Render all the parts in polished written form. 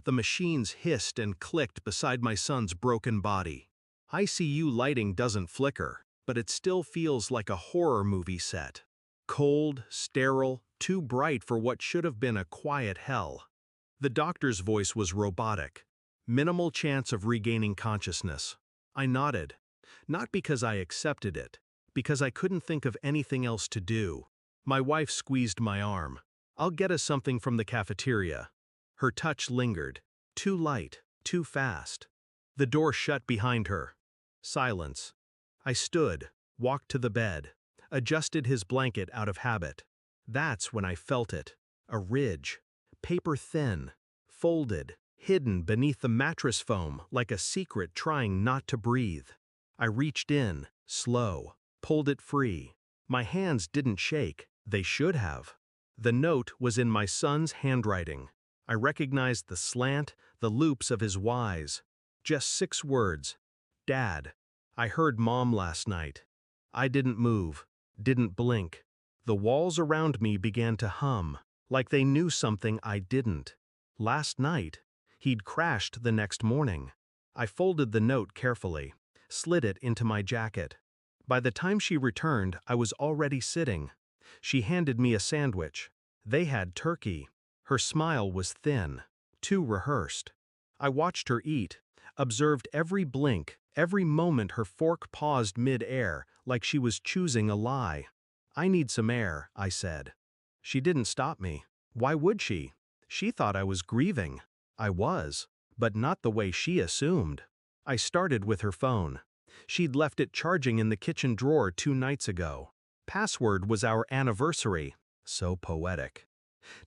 The machines hissed and clicked beside my son's broken body. ICU lighting doesn't flicker, but it still feels like a horror movie set. Cold, sterile, too bright for what should have been a quiet hell. The doctor's voice was robotic. Minimal chance of regaining consciousness. I nodded. Not because I accepted it, because I couldn't think of anything else to do. My wife squeezed my arm. "I'll get us something from the cafeteria." Her touch lingered. Too light, too fast. The door shut behind her. Silence. I stood, walked to the bed, adjusted his blanket out of habit. That's when I felt it. A ridge. Paper thin. Folded. Hidden beneath the mattress foam like a secret trying not to breathe. I reached in, slow, pulled it free. My hands didn't shake. They should have. The note was in my son's handwriting. I recognized the slant, the loops of his Y's. Just 6 words. Dad. I heard Mom last night. I didn't move, didn't blink. The walls around me began to hum, like they knew something I didn't. Last night, he'd crashed the next morning. I folded the note carefully, slid it into my jacket. By the time she returned, I was already sitting. She handed me a sandwich. They had turkey. Her smile was thin, too rehearsed. I watched her eat, observed every blink, every moment her fork paused mid-air, like she was choosing a lie. "I need some air," I said. She didn't stop me. Why would she? She thought I was grieving. I was, but not the way she assumed. I started with her phone. She'd left it charging in the kitchen drawer 2 nights ago. Password was our anniversary. So poetic.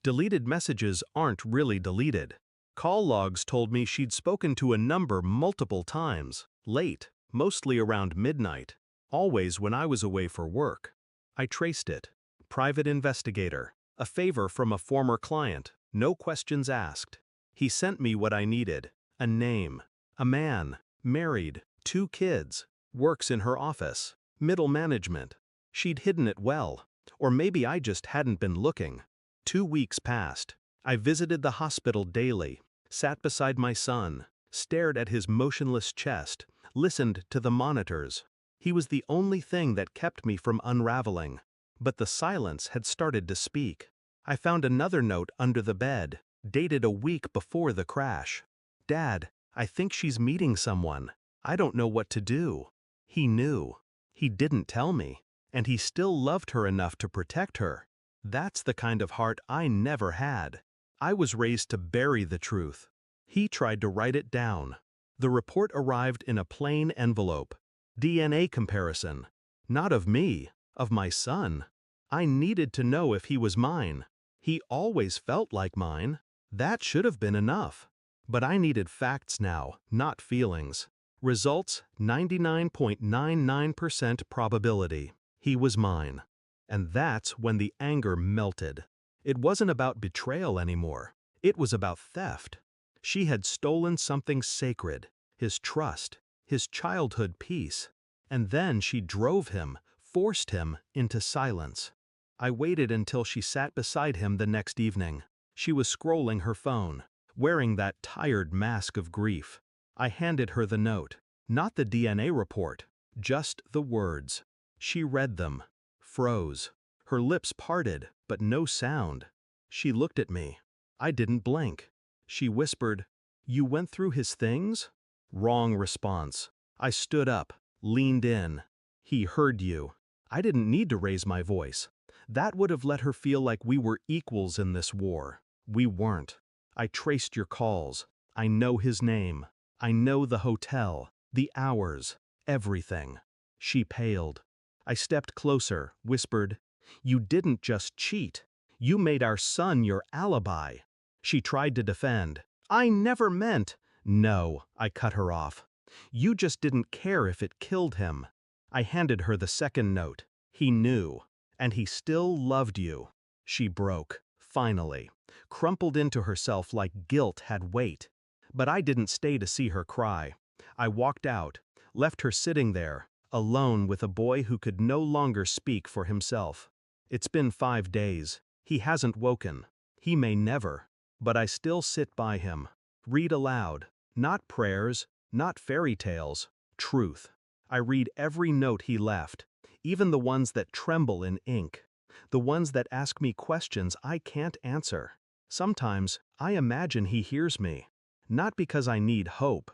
Deleted messages aren't really deleted. Call logs told me she'd spoken to a number multiple times, late, mostly around midnight, always when I was away for work. I traced it. Private investigator. A favor from a former client. No questions asked. He sent me what I needed. A name. A man. Married. 2 kids. Works in her office. Middle management. She'd hidden it well. Or maybe I just hadn't been looking. 2 weeks passed. I visited the hospital daily, sat beside my son, stared at his motionless chest, listened to the monitors. He was the only thing that kept me from unraveling. But the silence had started to speak. I found another note under the bed, dated a week before the crash. "Dad, I think she's meeting someone. I don't know what to do." He knew. He didn't tell me. And he still loved her enough to protect her. That's the kind of heart I never had. I was raised to bury the truth. He tried to write it down. The report arrived in a plain envelope. DNA comparison. Not of me, of my son. I needed to know if he was mine. He always felt like mine. That should have been enough. But I needed facts now, not feelings. Results: 99.99% probability. He was mine. And that's when the anger melted. It wasn't about betrayal anymore. It was about theft. She had stolen something sacred, his trust, his childhood peace. And then she drove him, forced him into silence. I waited until she sat beside him the next evening. She was scrolling her phone, wearing that tired mask of grief. I handed her the note, not the DNA report, just the words. She read them, froze. Her lips parted, but no sound. She looked at me. I didn't blink. She whispered, "You went through his things?" Wrong response. I stood up, leaned in. "He heard you." I didn't need to raise my voice. That would have let her feel like we were equals in this war. We weren't. I traced your calls. I know his name. I know the hotel, the hours, everything. She paled. I stepped closer, whispered, "You didn't just cheat. You made our son your alibi." She tried to defend. "I never meant—" "No," I cut her off. "You just didn't care if it killed him." I handed her the second note. He knew. And he still loved you. She broke, finally, crumpled into herself like guilt had weight. But I didn't stay to see her cry. I walked out, left her sitting there, alone with a boy who could no longer speak for himself. It's been 5 days. He hasn't woken. He may never. But I still sit by him, Read aloud. Not prayers, not fairy tales, truth. I read every note he left, even the ones that tremble in ink, the ones that ask me questions I can't answer. Sometimes I imagine he hears me, not because I need hope,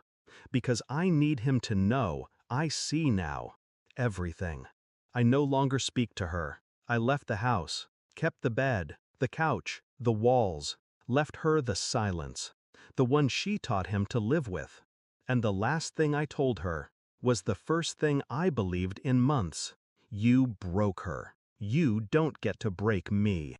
because I need him to know I see now everything. I no longer speak to her. I left the house, kept the bed, the couch, the walls, left her the silence, the one she taught him to live with. And the last thing I told her was the first thing I believed in months. You broke her. You don't get to break me.